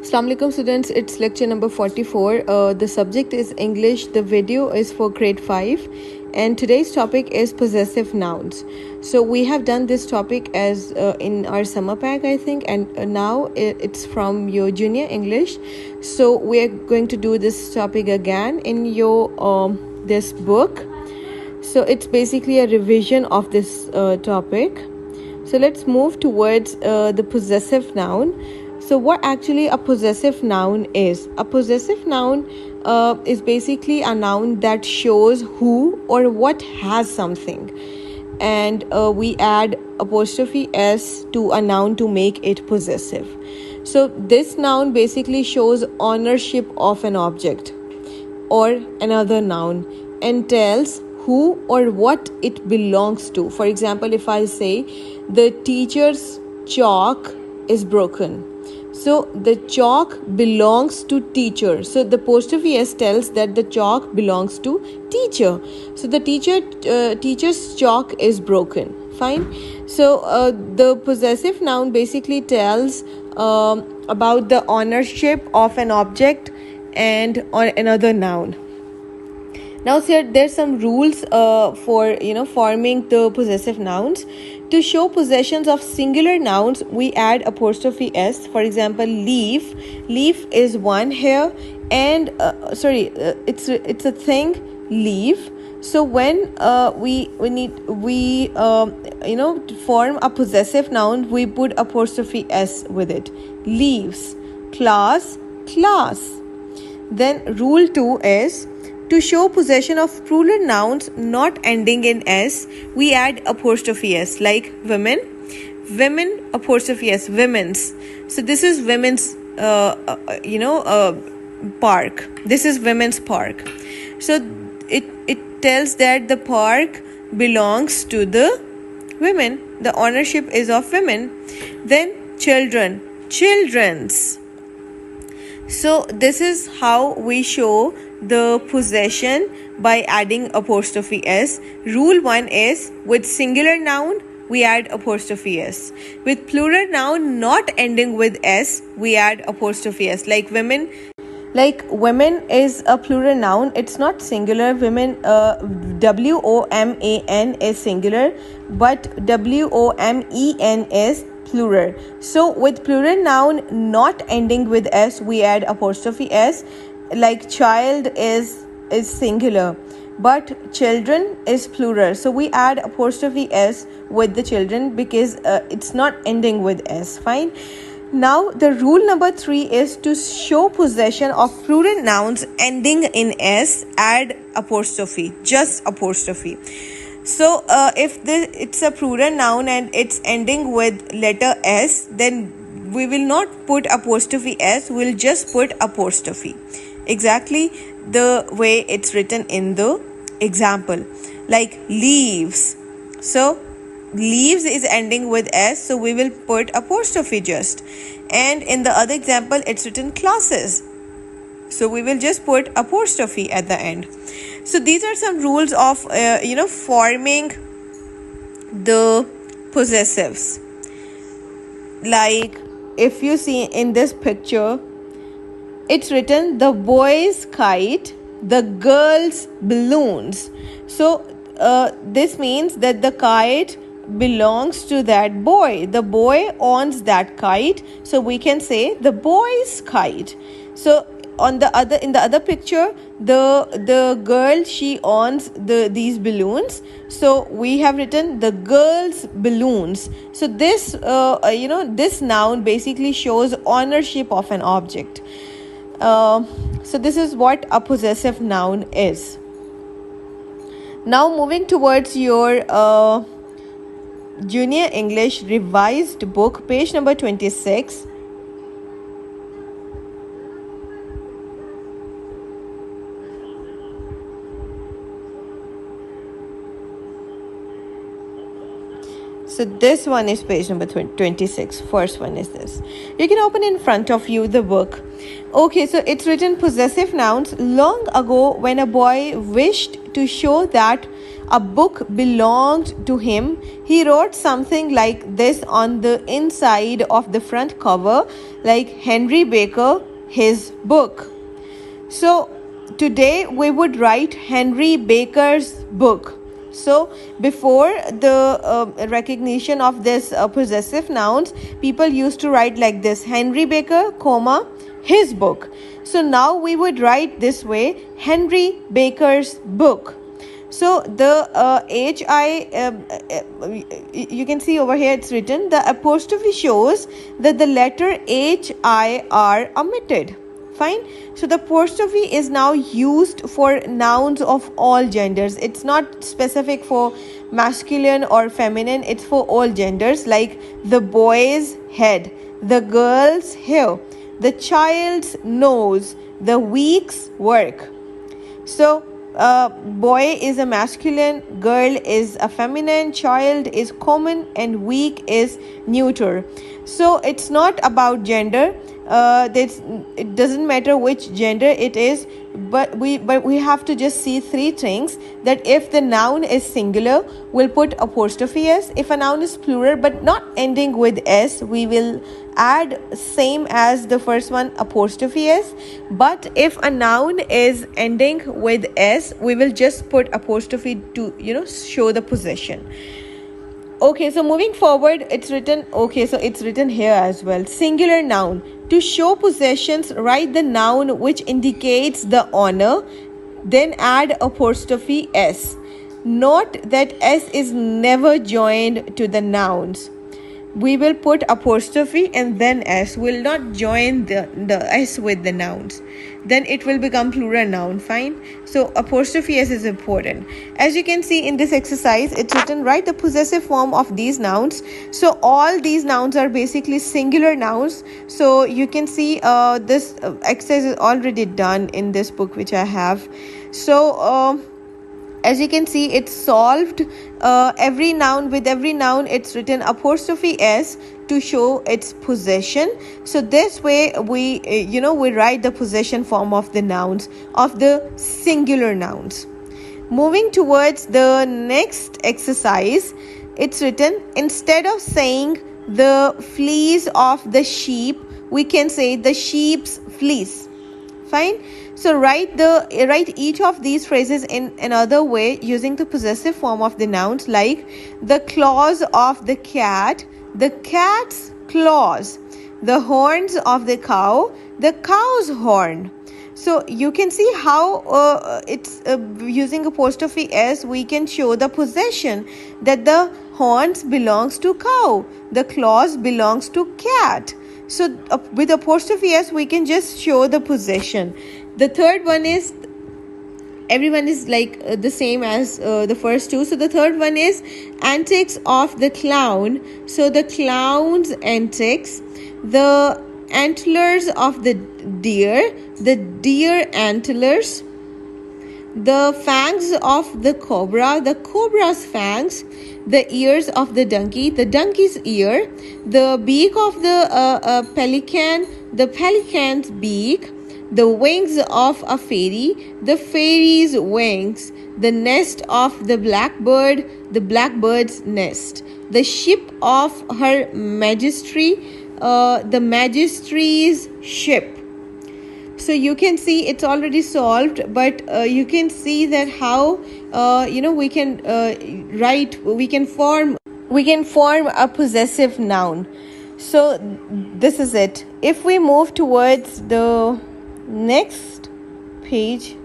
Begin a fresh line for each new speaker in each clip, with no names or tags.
Assalamu alaikum students, it's lecture number 44. The subject is English, the video is for grade 5 and today's topic is possessive nouns. So we have done this topic as in our summer pack I think, and now it's from your junior English. So we are going to do this topic again in your this book. So it's basically a revision of this topic. So let's move towards the possessive noun. So what actually a possessive noun is? A possessive noun is basically a noun that shows who or what has something. And we add apostrophe s to a noun to make it possessive. So this noun basically shows ownership of an object or another noun and tells who or what it belongs to. For example, if I say the teacher's chalk is broken, so the chalk belongs to teacher. So the apostrophe s tells that the chalk belongs to teacher. So the teacher's chalk is broken. Fine. So the possessive noun basically tells about the ownership of an object and or another noun. Now sir, there's some rules for forming the possessive nouns. To show possessions of singular nouns, we add apostrophe s. For example, leaf. Leaf is one here, and it's a thing. Leaf. So when we form a possessive noun, we put apostrophe s with it. Leaves. Class. Class. Then rule 2 is, to show possession of plural nouns not ending in s, we add apostrophe s, like women. Women, apostrophe s, women's. So this is women's, park. This is women's park. So it tells that the park belongs to the women. The ownership is of women. Then children, children's. So this is how we show the possession by adding apostrophe s. Rule 1 is, with singular noun we add apostrophe s. With plural noun not ending with s, we add apostrophe s. Like women. Like women is a plural noun. It's not singular. Women, WOMAN is singular, but WOMEN is plural. So with plural noun not ending with s, we add apostrophe s. Like child is singular, but children is plural. So we add apostrophe s with the children because it's not ending with s. Fine. Now the rule number 3 is, to show possession of plural nouns ending in s, add apostrophe, just apostrophe. So if it's a plural noun and it's ending with letter s, then we will not put apostrophe s, we'll just put apostrophe. Exactly the way it's written in the example. Like leaves. So leaves is ending with s, so we will put apostrophe just. And in the other example, it's written classes, so we will just put apostrophe at the end. So these are some rules of forming the possessives. Like if you see in this picture, it's written the boy's kite, the girl's balloons. So this means that the kite belongs to that boy. The boy owns that kite, so we can say the boy's kite. So in the other picture, the girl, she owns these balloons, so we have written the girl's balloons. So this this noun basically shows ownership of an object. So this is what a possessive noun is. Now moving towards your junior English revised book, page number 26. So this one is page number 26. First one is this. You can open in front of you the book. Okay, so it's written possessive nouns. Long ago, when a boy wished to show that a book belonged to him, he wrote something like this on the inside of the front cover, like Henry Baker, his book. So today we would write Henry Baker's book. So before the recognition of this possessive nouns, people used to write like this: Henry Baker, comma, his book. So now we would write this way: Henry Baker's book. So the you can see over here it's written, the apostrophe shows that the letter HI are omitted. Fine. So the apostrophe is now used for nouns of all genders. It's not specific for masculine or feminine. It's for all genders, like the boy's head, the girl's hair, the child's nose, the week's work. So boy is a masculine, girl is a feminine, child is common, and week is neuter. So it's not about gender. It doesn't matter which gender it is, but we have to just see three things: that if the noun is singular, we'll put apostrophe s. If a noun is plural but not ending with s, we will add same as the first one, apostrophe s. But if a noun is ending with s, we will just put apostrophe to show the possession. Okay, so moving forward, it's written here as well. Singular noun. To show possessions, write the noun which indicates the owner, then add apostrophe s. Note that s is never joined to the nouns. We will put apostrophe and then s. Will not join the s with the nouns. Then it will become plural noun. Fine. So apostrophe s is important. As you can see in this exercise, it's written, write the possessive form of these nouns. So all these nouns are basically singular nouns. So you can see this exercise is already done in this book which I have. So as you can see, it's solved. Every noun, it's written apostrophe s to show its possession. So this way we write the possession form of the nouns, of the singular nouns. Moving towards the next exercise, it's written, instead of saying the fleece of the sheep, we can say the sheep's fleece. Fine. So write each of these phrases in another way using the possessive form of the nouns, like the claws of the cat, the cat's claws, the horns of the cow, the cow's horn. So you can see how it's using apostrophe s, we can show the possession, that the horns belongs to cow, the claws belongs to cat. So with apostrophe s, we can just show the possession. The third one is, everyone is like the same as the first two. So the third one is antics of the clown. So the clown's antics, the antlers of the deer antlers, the fangs of the cobra's fangs, the ears of the donkey's ear, the beak of the pelican, the pelican's beak, the wings of a fairy, the fairy's wings, the nest of the blackbird, the blackbird's nest, the ship of her majesty, the majesty's ship. So you can see it's already solved, but you can see that how we can form a possessive noun. So this is it. If we move towards the next page,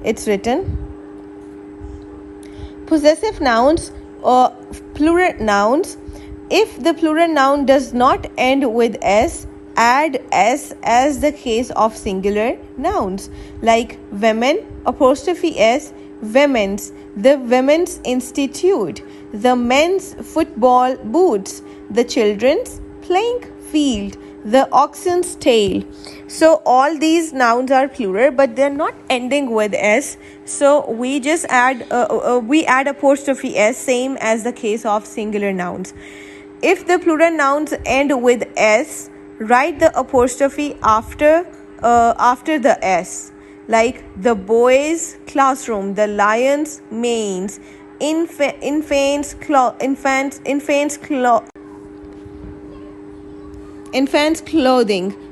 it's written possessive nouns or plural nouns. If the plural noun does not end with s, add s as the case of singular nouns, like women, apostrophe s, women's, the women's institute, the men's football boots, the children's playing field, the oxen's tail. So all these nouns are plural, but they're not ending with s. So we just add apostrophe s, same as the case of singular nouns. If the plural nouns end with s, write the apostrophe after the s, like the boys' classroom, the lions' manes, infants' clothing.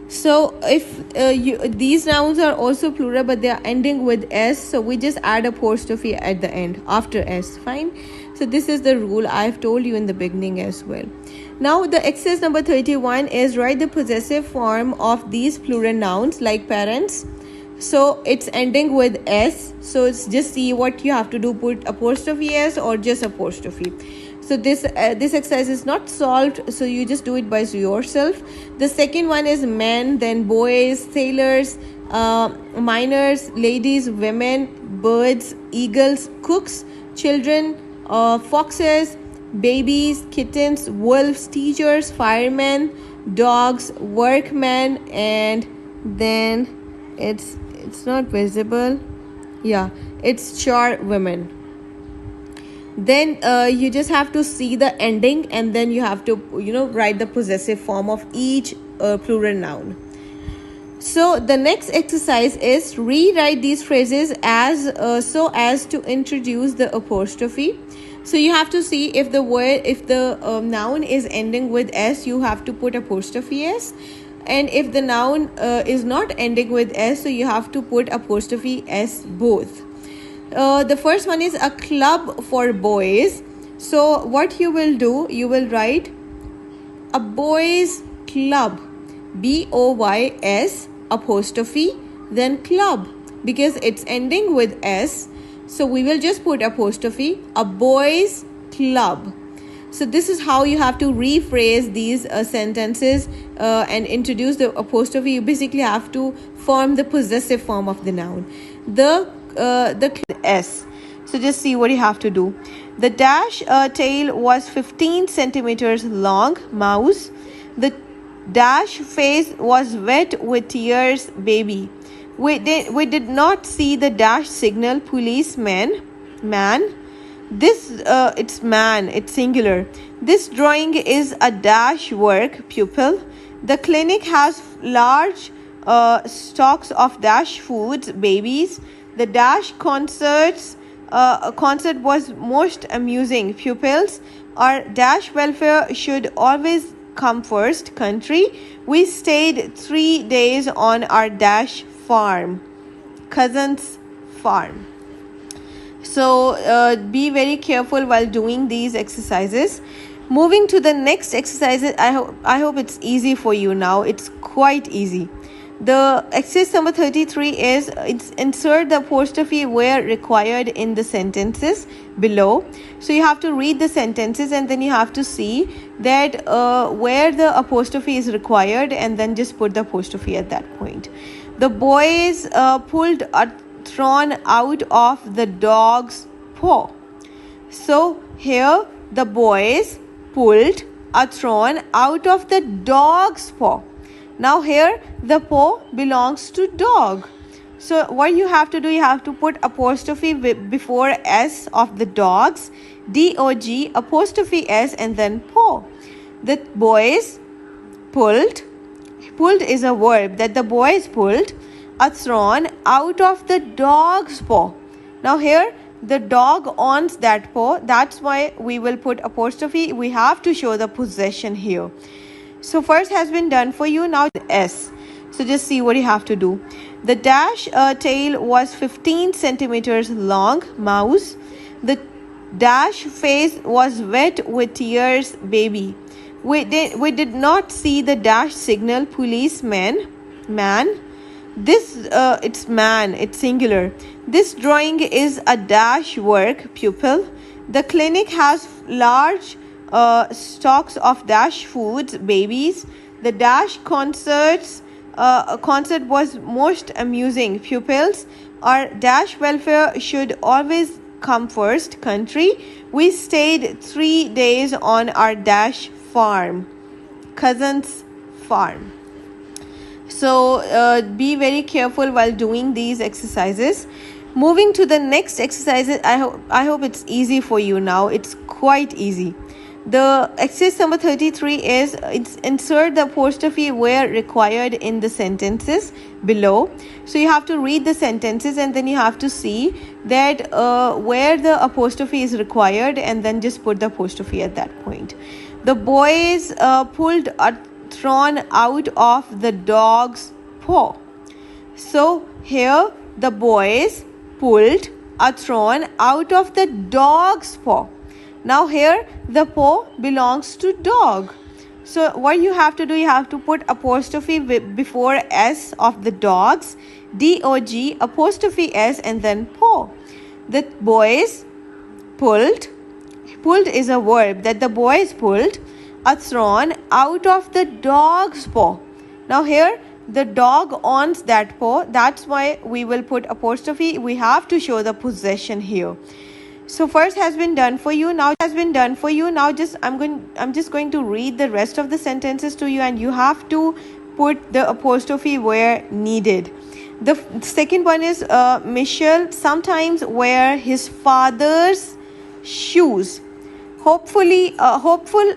So if these nouns are also plural but they are ending with s, so we just add apostrophe at the end after s. Fine. So this is the rule I've told you in the beginning as well. Now the exercise number 31 is write the possessive form of these plural nouns, like parents. So it's ending with s, so it's just see what you have to do, put apostrophe s or just apostrophe. So this exercise is not solved, so you just do it by yourself. The second one is men, then boys, sailors, minors, ladies, women, birds, eagles, cooks, children, foxes, babies, kittens, wolves, teachers, firemen, dogs, workmen, and then it's not visible. Yeah, it's charwomen. Then you just have to see the ending, and then you have to write the possessive form of each plural noun. So the next exercise is rewrite these phrases as so as to introduce the apostrophe. So you have to see if the noun is ending with s, you have to put apostrophe s, and if the noun is not ending with s, so you have to put apostrophe s both. The first one is a club for boys. So what you will do, you will write a boys club, BOYS apostrophe, then club, because it's ending with s, so we will just put apostrophe, a boys club. So this is how you have to rephrase these sentences and introduce the apostrophe. You basically have to form the possessive form of the noun, the s. So just see what you have to do. The dash tail was 15 centimeters long, mouse. The dash face was wet with tears, baby. We did not see the dash signal, policeman, man. This it's man, it's singular. This drawing is a dash work, pupil. The clinic has large stocks of dash foods, babies. The dash concert was most amusing, pupils. Our dash welfare should always come first, country. We stayed 3 days on our dash farm, cousin's farm. So be very careful while doing these exercises. Moving to the next exercises, I hope it's easy for you now. It's quite easy. The exercise number 33 is insert the apostrophe where required in the sentences below. So you have to read the sentences and then you have to see that where the apostrophe is required, and then just put the apostrophe at that point. The boys pulled a thorn out of the dog's paw. So here the boys pulled a thorn out of the dog's paw. Now here the paw belongs to dog. So what you have to do, you have to put apostrophe before s of the dogs, dog apostrophe s, and then paw. The boys pulled is a verb, that the boys pulled a thorn out of the dog's paw. Now here the dog owns that paw, that's why we will put apostrophe. We have to show the possession here. So first has been done for you, now the s. So just see what you have to do. The dash tail was 15 centimeters long, mouse. The dash face was wet with tears, baby. We did not see the dash signal, policeman, man. This it's man, it's singular. This drawing is a dash work, pupil. The clinic has large stocks of dash foods, babies. The dash concert was most amusing, pupils. Our dash welfare should always come first, country. We stayed 3 days on our dash farm, cousin's farm. So be very careful while doing these exercises. Moving to the next exercises, I hope it's easy for you now. It's quite easy. The exercise number 33 is insert the apostrophe where required in the sentences below. So you have to read the sentences and then you have to see that where the apostrophe is required, and then just put the apostrophe at that point. The boys pulled a thorn out of the dog's paw. So here the boys pulled a thorn out of the dog's paw. Now here the paw belongs to dog. So what you have to do, you have to put apostrophe before S of the dogs, D-O-G, apostrophe S, and then paw. The boys pulled is a verb, that the boys pulled a thorn out of the dog's paw. Now here the dog owns that paw. That's why we will put apostrophe. We have to show the possession here. So first has been done for you. Now I'm just going to read the rest of the sentences to you, and you have to put the apostrophe where needed. The second one is Michelle sometimes wear his father's shoes. Hopeful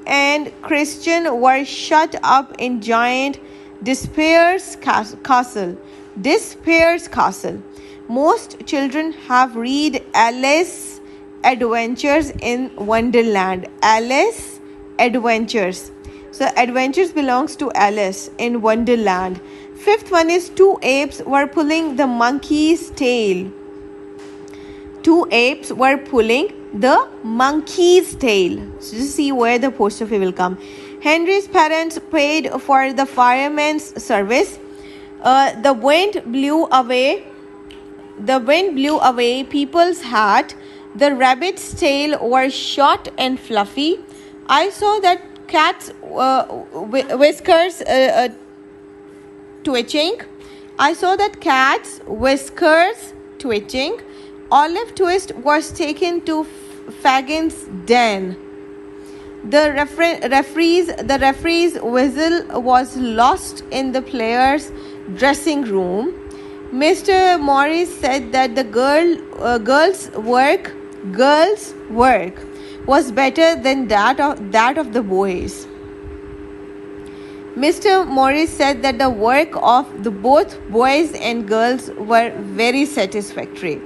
and Christian were shut up in giant Despair's castle. Most children have read Alice Adventures in Wonderland. Alice Adventures. So Adventures belongs to Alice in Wonderland. Fifth one is two apes were pulling the monkey's tail. Two apes were pulling the monkey's tail. So just see where the apostrophe will come. Henry's parents paid for the fireman's service. The wind blew away people's hat. The rabbit's tail was short and fluffy. I saw that cat's whiskers twitching. Olive Twist was taken to Fagin's den. The referee's whistle was lost in the players' dressing room. Mr. Morris said that the girls' work was better than that of the boys. Mr. Morris said that the work of both boys and girls were very satisfactory.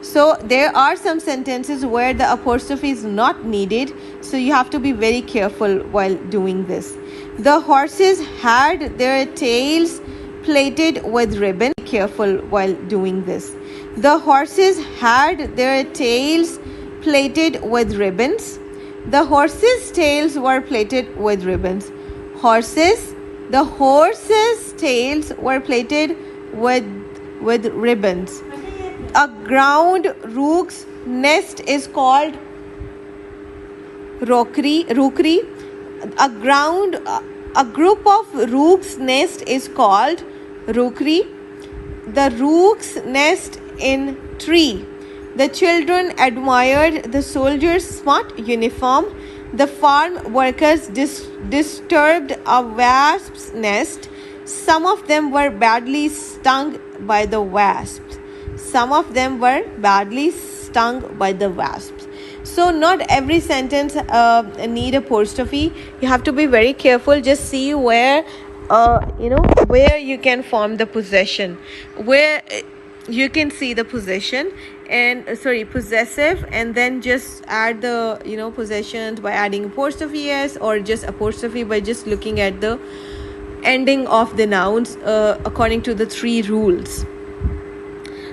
So there are some sentences where the apostrophe is not needed, so you have to be very careful while doing this. The horses had their tails plaited with ribbon. Careful while doing this. The horses had their tails plaited with ribbons. The horses' tails were plaited with ribbons. The horses' tails were plaited with ribbons. A ground rook's nest is called rookery. A group of rooks' nest is called rookery. The rook's nest in tree. The children admired the soldiers' smart uniform. The farm workers disturbed a wasp's nest. Some of them were badly stung by the wasps. So not every sentence need apostrophe. You have to be very careful. Just see where you can form the possession, where you can see the possession and possessive, and then just add the possessions by adding apostrophe s, or just apostrophe by just looking at the ending of the nouns according to the 3 rules.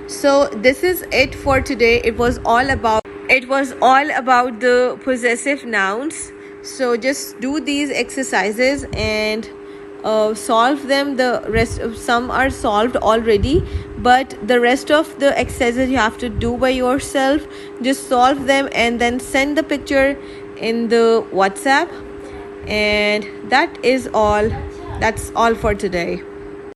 So this is it for today. It was all about the possessive nouns. So just do these exercises and solve them. The rest of some are solved already, but the rest of the exercises you have to do by yourself. Just solve them and then send the picture in the WhatsApp. And that's all for today.